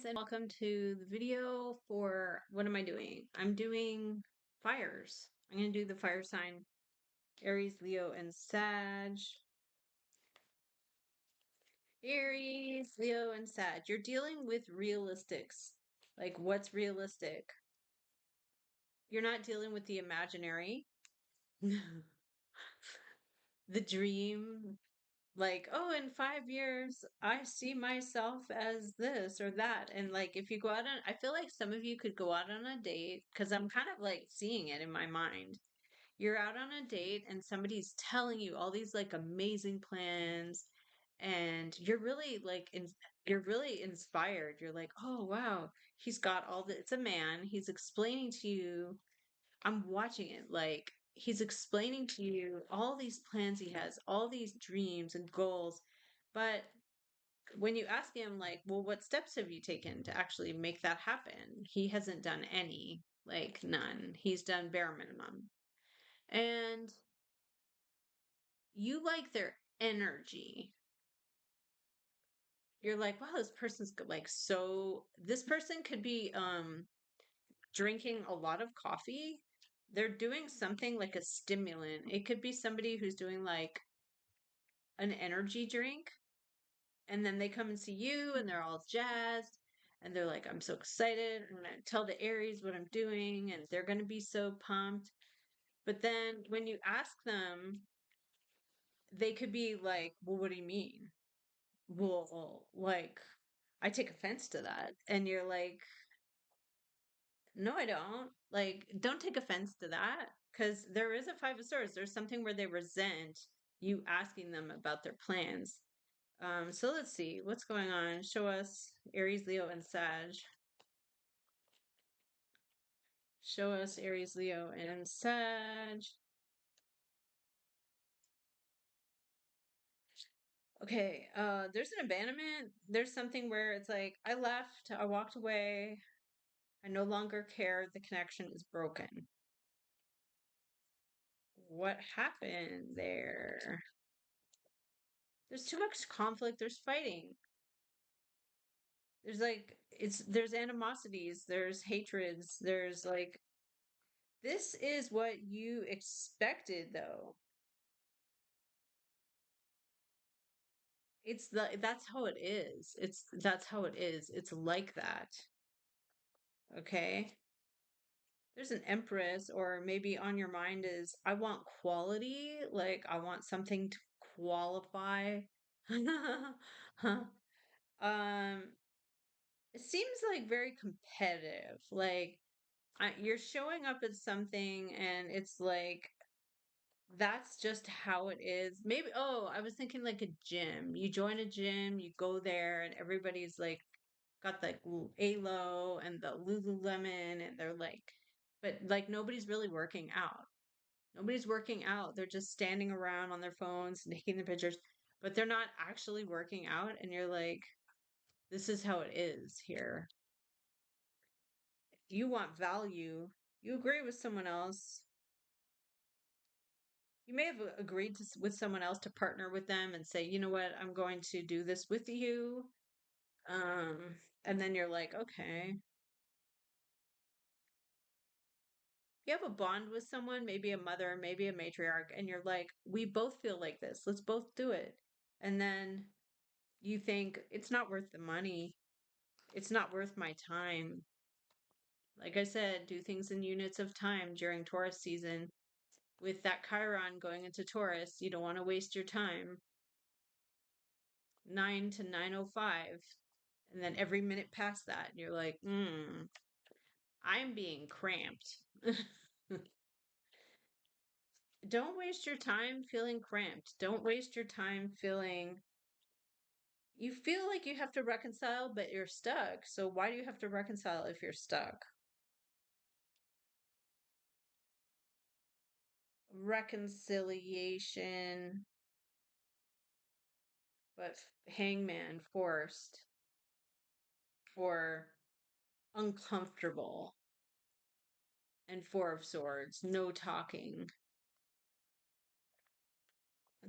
and welcome to the video for what am I doing? I'm doing fires. I'm going to do the fire sign Aries, Leo, and Sag. Aries, Leo, and Sag. You're dealing with realistics. Like, what's realistic? You're not dealing with the imaginary, the dream. Like, oh, in 5 years, I see myself as this or that. And like, if you go out on, I feel like some of you could go out on a date because I'm kind of like seeing it in my mind. You're out on a date and somebody's telling you all these like amazing plans, and you're really you're really inspired. You're like, oh, wow, he's got all the, it's a man. He's explaining to you I'm watching it. Like he's explaining to you all these plans he has, all these dreams and goals. But when you ask him, like, well, what steps have you taken to actually make that happen? He hasn't done any, like, none. He's done bare minimum. And you like their energy. You're like, wow, this person's like so. This person could be drinking a lot of coffee. They're doing something like a stimulant. It could be somebody who's doing like an energy drink, and then they come and see you and they're all jazzed and they're like, I'm so excited. I'm going to tell the Aries what I'm doing and they're going to be so pumped. But then when you ask them, they could be like, well, what do you mean? Well, like, I take offense to that. And you're like, no, I don't. Like, don't take offense to that because there is a Five of Swords. There's something where they resent you asking them about their plans. So let's see what's going on. Show us Aries, Leo, and Sag. Show us Aries, Leo, and Sag. Okay, there's an abandonment. There's something where it's like, I left, I walked away, I no longer care, the connection is broken. What happened there? There's too much conflict, there's fighting. There's like there's animosities, there's hatreds, there's like this is what you expected though. That's how it is. That's how it is. It's like that. Okay? There's an empress, or maybe on your mind is I want quality, like I want something to qualify. Huh. Um, it seems like very competitive. Like you're showing up at something and it's like that's just how it is. Maybe, oh, I was thinking like a gym. You join a gym, you go there, and everybody's like got the ALO and the Lululemon, and they're like, but like nobody's really working out. Nobody's working out. They're just standing around on their phones, taking the pictures, but they're not actually working out. And you're like, this is how it is here. If you want value, you agree with someone else. You may have agreed with someone else to partner with them and say, you know what, I'm going to do this with you. Um, and then you're like, okay. You have a bond with someone, maybe a mother, maybe a matriarch, and you're like, we both feel like this. Let's both do it. And then you think it's not worth the money. It's not worth my time. Like I said, do things in units of time during Taurus season. With that Chiron going into Taurus, you don't want to waste your time. 9 to 9:05. And then every minute past that, you're like, I'm being cramped. Don't waste your time feeling cramped. Don't waste your time feeling you feel like you have to reconcile, but you're stuck. So why do you have to reconcile if you're stuck? Reconciliation, but hangman, forced, or uncomfortable, and Four of Swords, no talking.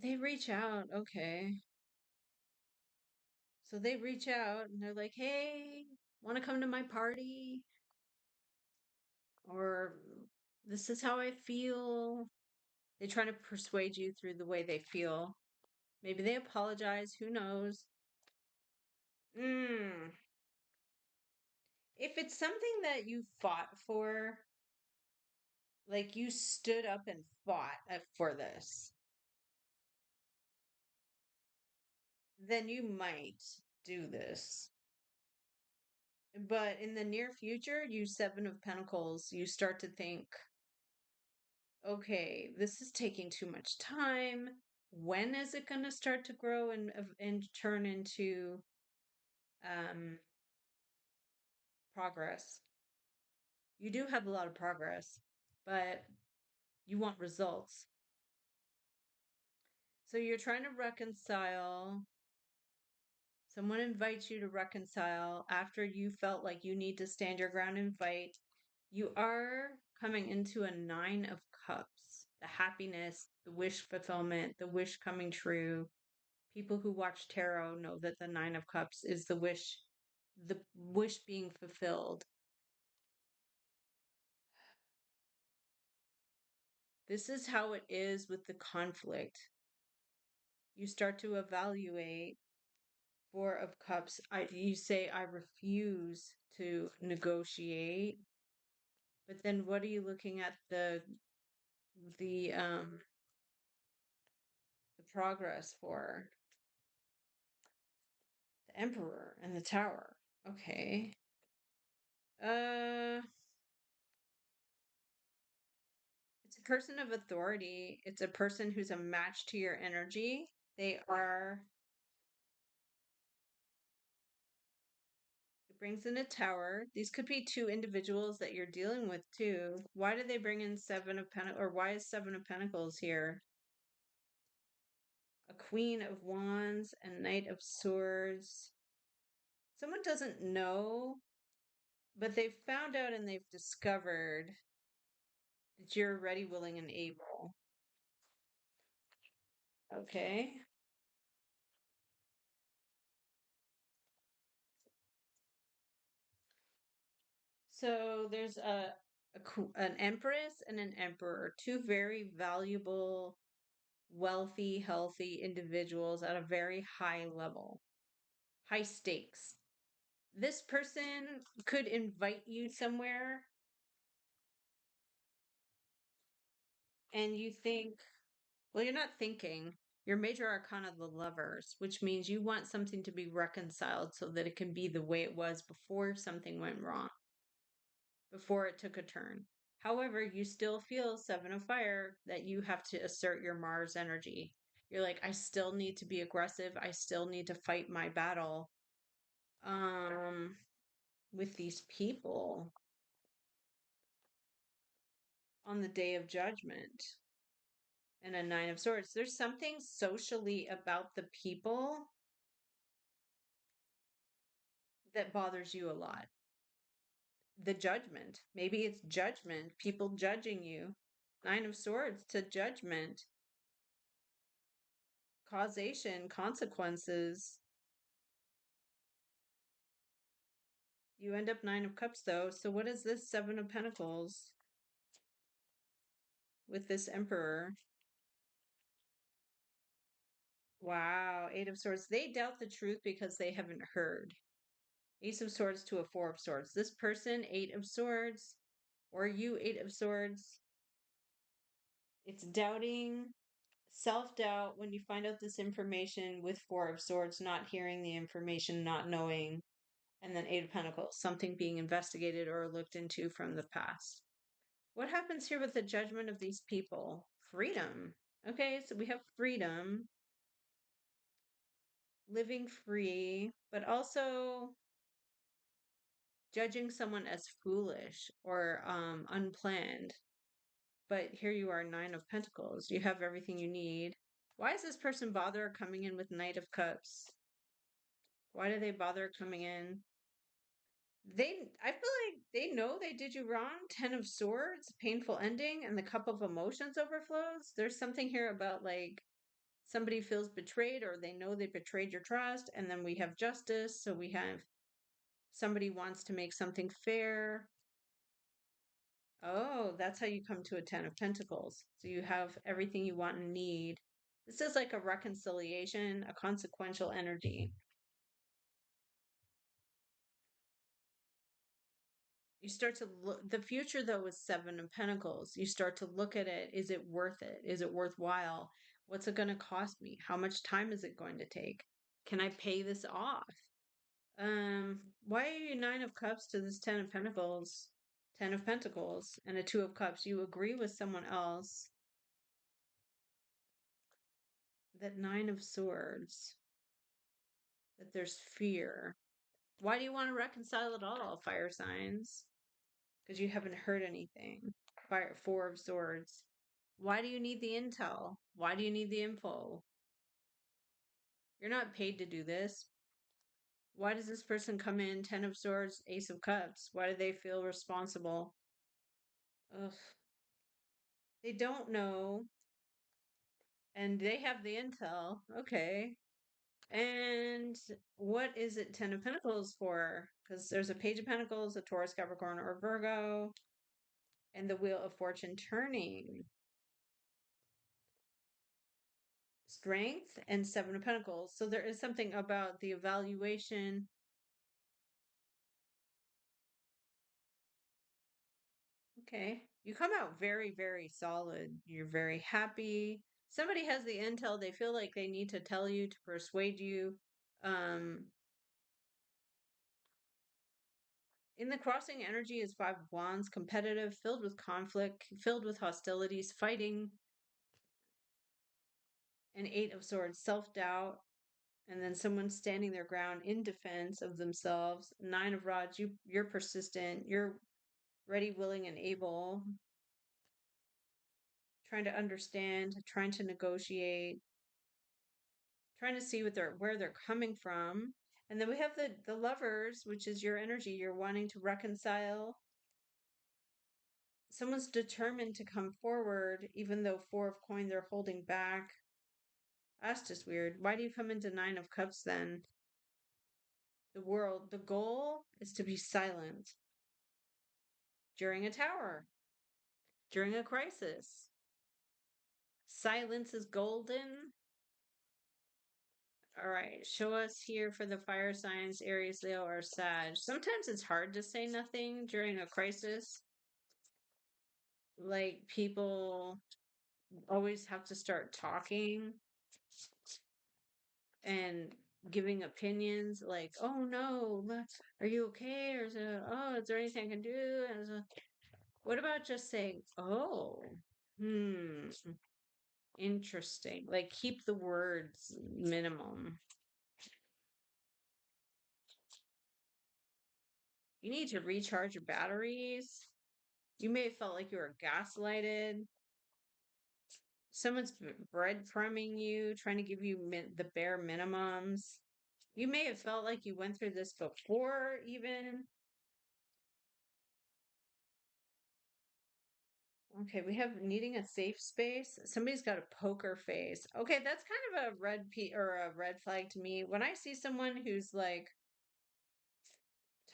They reach out, okay. So they reach out and they're like, hey, Want to come to my party? Or this is how I feel. They try to persuade you through the way they feel. Maybe they apologize. Who knows? Mm. If it's something that you fought for, like you stood up and fought for this, then you might do this. But in the near future, you Seven of Pentacles, you start to think, okay, this is taking too much time. When is it going to start to grow and turn into um, progress? You do have a lot of progress, but you want results. So you're trying to reconcile. Someone invites you to reconcile after you felt like you need to stand your ground and fight. You are coming into a Nine of Cups, the happiness, the wish fulfillment, the wish coming true. People who watch tarot know that the Nine of Cups is the wish being fulfilled. This is how it is with the conflict. You start to evaluate. Four of Cups. You say I refuse to negotiate, but then what are you looking at the the progress for? The Emperor and the Tower. Okay. Uh, it's a person of authority. It's a person who's a match to your energy. They are. It brings in a tower. These could be two individuals that you're dealing with too. Why did they bring in Seven of Pentacles, or why is Seven of Pentacles here? A Queen of Wands and Knight of Swords. Someone doesn't know, but they've found out and they've discovered that you're ready, willing, and able. Okay. So there's an empress and an emperor, two very valuable, wealthy, healthy individuals at a very high level, high stakes. This person could invite you somewhere and you think, well, you're not thinking. Your major arcana, the lovers, which means you want something to be reconciled so that it can be the way it was before something went wrong, before it took a turn. However, you still feel Seven of Fire that you have to assert your Mars energy. You're like, I still need to be aggressive. I still need to fight my battle um with these people on the day of judgment. And a Nine of Swords. There's something socially about the people that bothers you a lot. The judgment. Maybe it's judgment, people judging you. Nine of Swords to judgment, causation, consequences. You end up Nine of Cups though. So what is this Seven of Pentacles with this Emperor? Wow, Eight of Swords. They doubt the truth because they haven't heard. Ace of Swords to a Four of Swords. This person, Eight of Swords, or you, Eight of Swords. It's doubting, self-doubt when you find out this information with Four of Swords, not hearing the information, not knowing, and then Eight of Pentacles, something being investigated or looked into from the past. What happens here with the judgment of these people? Freedom. Okay, so we have freedom, living free, but also judging someone as foolish or unplanned. But here you are, Nine of Pentacles. You have everything you need. Why is this person bother coming in with Knight of Cups? Why do they bother coming in? I feel like they know they did you wrong. Ten of Swords, painful ending, and the Cup of Emotions overflows. There's something here about like somebody feels betrayed or they know they betrayed your trust. And then we have Justice. So we have Somebody wants to make something fair. Oh, that's how you come to a 10 of Pentacles. So you have everything you want and need. This is like a reconciliation, a consequential energy. You start to look, the future though is 7 of Pentacles. You start to look at it. Is it worth it? Is it worthwhile? What's it going to cost me? How much time is it going to take? Can I pay this off? Why are you 9 of Cups to this 10 of Pentacles? 10 of Pentacles and a 2 of Cups. You agree with someone else. That 9 of Swords. That there's fear. Why do you want to reconcile at all, fire signs? Because you haven't heard anything. Fire, 4 of Swords. Why do you need the intel? Why do you need the info? You're not paid to do this. Why does this person come in 10 of Swords, Ace of Cups? Why do they feel responsible? Ugh. They don't know. And they have the intel. Okay. And what is it 10 of Pentacles for? Because there's a Page of Pentacles, a Taurus, Capricorn, or Virgo, and the Wheel of Fortune turning. Strength and 7 of Pentacles. So there is something about the evaluation. Okay. You come out very, very solid. You're very happy. Somebody has the intel. They feel like they need to tell you to persuade you. Um, in the crossing energy is 5 of Wands, competitive, filled with conflict, filled with hostilities, fighting. An 8 of Swords, self-doubt. And then someone standing their ground in defense of themselves. 9 of Rods, you're persistent. You're ready, willing, and able. Trying to understand, trying to negotiate, trying to see where they're coming from. And then we have the Lovers, which is your energy. You're wanting to reconcile. Someone's determined to come forward, even though 4 of Coin, they're holding back. That's just weird. Why do you come into 9 of Cups then? The World, the goal is to be silent during a tower, during a crisis. Silence is golden. All right, show us here for the fire signs, Aries, Leo, or Sag. Sometimes it's hard to say nothing during a crisis. Like people always have to start talking and giving opinions like, oh no, are you okay? Or is there anything I can do? What about just saying, oh, interesting. Like keep the words minimum. You need to recharge your batteries. You may have felt like you were gaslighted. Someone's breadcrumbing you, trying to give you the bare minimums. You may have felt like you went through this before, even. Okay, we have needing a safe space. Somebody's got a poker face. Okay, that's kind of a or a red flag to me. When I see someone who's like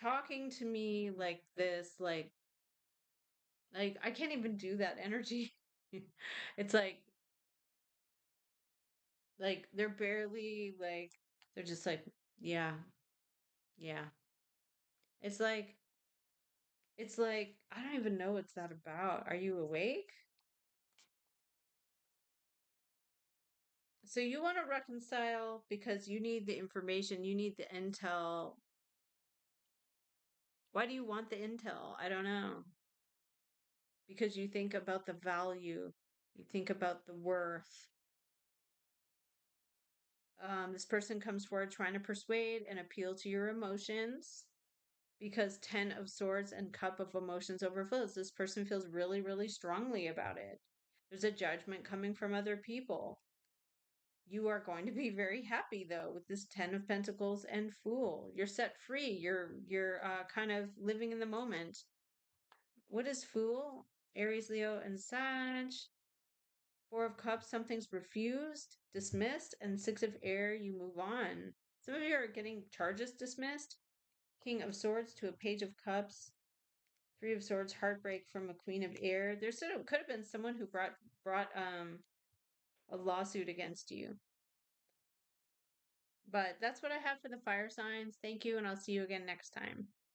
talking to me like this, like I can't even do that energy. It's like they're barely like they're just like, yeah, yeah. It's like I don't even know what's that about. Are you awake? So you want to reconcile because you need the information, you need the intel. Why do you want the intel? I don't know. Because you think about the value, you think about the worth. This person comes forward trying to persuade and appeal to your emotions because 10 of Swords and Cup of Emotions overflows. This person feels really, really strongly about it. There's a judgment coming from other people. You are going to be very happy though with this 10 of Pentacles and Fool. You're set free. You're kind of living in the moment. What is Fool? Aries, Leo, and Sag. 4 of Cups, something's refused, dismissed, and 6 of Air, you move on. Some of you are getting charges dismissed. King of Swords to a Page of Cups. Three of Swords, heartbreak from a Queen of Air. There could have been someone who brought a lawsuit against you. But that's what I have for the fire signs. Thank you, and I'll see you again next time.